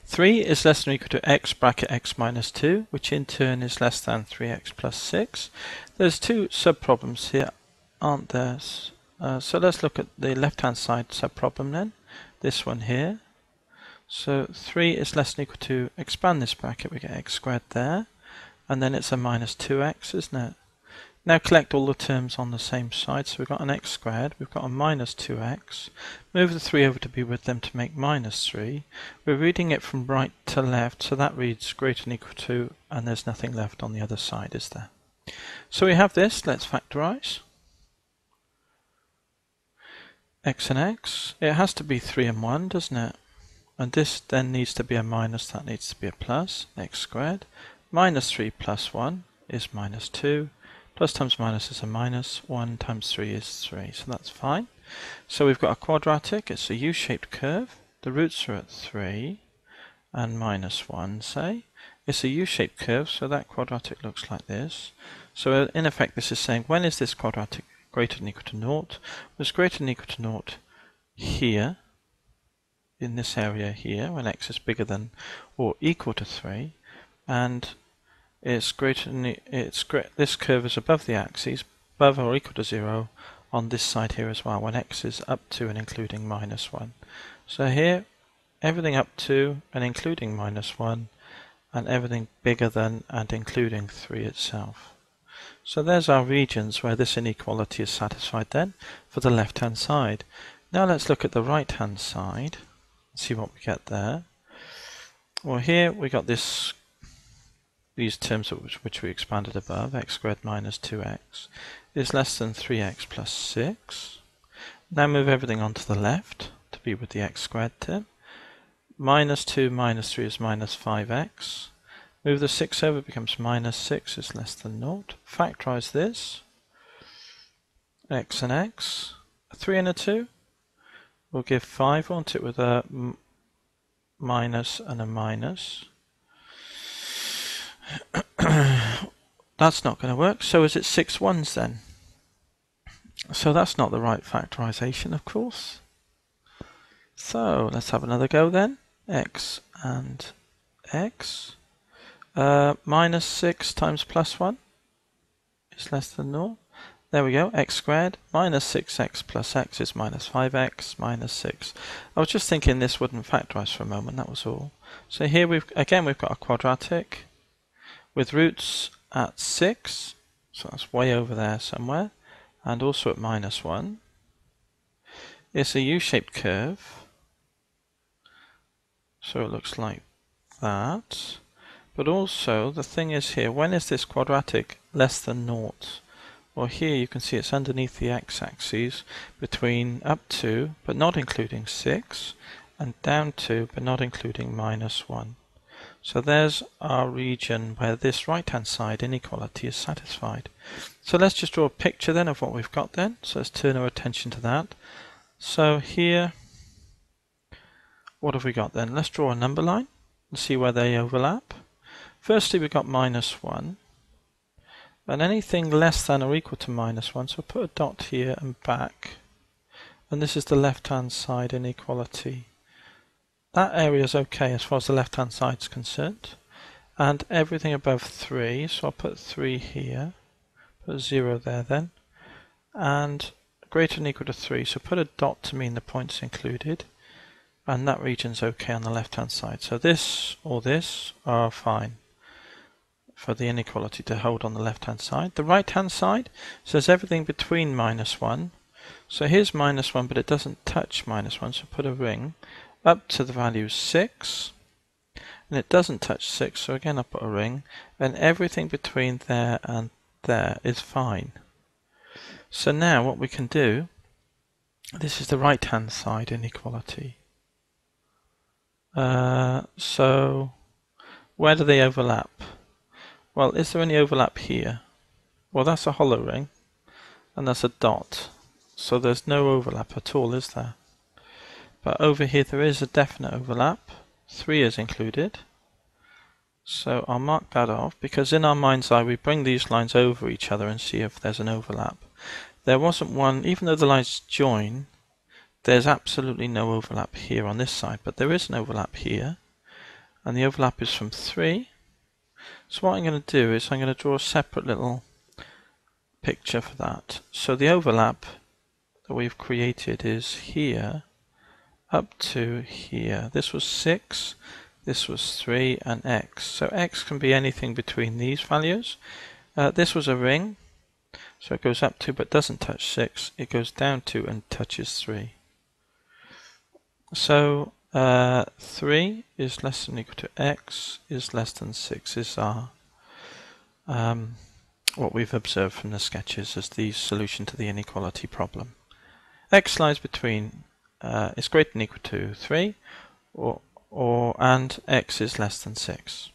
3 is less than or equal to x bracket x minus 2, which in turn is less than 3x plus 6. There's two subproblems here, aren't there? So let's look at the left-hand side subproblem then. This one here. So 3 is less than or equal to, expand this bracket, we get x squared there. And then it's a minus 2x, isn't it? Now collect all the terms on the same side. So we've got an x squared, we've got a minus 2x. Move the 3 over to be with them to make minus 3. We're reading it from right to left, so that reads greater than or equal to, and there's nothing left on the other side, is there? So we have this, let's factorize. X and x, it has to be 3 and 1, doesn't it? And this then needs to be a minus, that needs to be a plus, x squared. Minus 3 plus 1 is minus 2. Plus times minus is a minus, 1 times 3 is 3, so that's fine. So we've got a quadratic, it's a U-shaped curve. The roots are at 3 and minus 1, say. It's a U-shaped curve, so that quadratic looks like this. So in effect this is saying, when is this quadratic greater than or equal to 0? Well, it's greater than or equal to 0 here, in this area here, when x is bigger than or equal to 3, and it's greater than this curve is above the axis, above or equal to 0 on this side here as well, when x is up to and including minus 1. So here, everything up to and including minus 1, and everything bigger than and including 3 itself. So there's our regions where this inequality is satisfied then for the left hand side. Now let's look at the right hand side and see what we get there. Well, here we got these terms which we expanded above, x squared minus 2x is less than 3x plus 6. Now move everything onto the left to be with the x squared term. Minus 2 minus 3 is minus 5x. Move the 6 over, it becomes minus 6 is less than 0. Factorize this. X and x. A 3 and a 2 will give 5, won't it, with a minus and a minus. That's not going to work. So is it 6 1s then? So that's not the right factorization, of course. So let's have another go then. X and x. Minus 6 times plus 1 is less than 0. There we go. X squared minus 6x plus x is minus 5x minus 6. I was just thinking this wouldn't factorize for a moment, that was all. So here we've got a quadratic with roots at 6, so that's way over there somewhere, and also at minus 1. It's a U-shaped curve, so it looks like that. But also the thing is here, when is this quadratic less than 0? Well, here you can see it's underneath the x-axis between up to, but not including 6, and down to, but not including minus 1. So there's our region where this right-hand side inequality is satisfied. So let's just draw a picture then of what we've got then. So let's turn our attention to that. So here, what have we got then? Let's draw a number line and see where they overlap. Firstly, we've got minus 1. And anything less than or equal to minus 1, so put a dot here and back. And this is the left-hand side inequality. That area is okay as far as the left-hand side is concerned. And everything above 3, so I'll put 3 here, put 0 there then. And greater than or equal to 3, so put a dot to mean the point's included. And that region's okay on the left-hand side. So this or this are fine for the inequality to hold on the left-hand side. The right-hand side says everything between minus 1. So here's minus 1, but it doesn't touch minus 1, so put a ring up to the value 6. And it doesn't touch 6, so again I'll put a ring. And everything between there and there is fine. So now what we can do, this is the right-hand side inequality. So where do they overlap? Well, is there any overlap here? Well, that's a hollow ring, and that's a dot. So there's no overlap at all, is there? But over here there is a definite overlap. 3 is included. So I'll mark that off, because in our mind's eye we bring these lines over each other and see if there's an overlap. There wasn't one, even though the lines join, there's absolutely no overlap here on this side, but there is an overlap here. and the overlap is from 3. So what I'm going to do is I'm going to draw a separate little picture for that. So the overlap that we've created is here up to here. This was 6, this was 3, and x. So x can be anything between these values. This was a ring, so it goes up to but doesn't touch 6. It goes down to and touches 3. So 3 is less than or equal to x is less than 6 is our what we've observed from the sketches as the solution to the inequality problem. X lies between is greater than or equal to 3 and x is less than 6.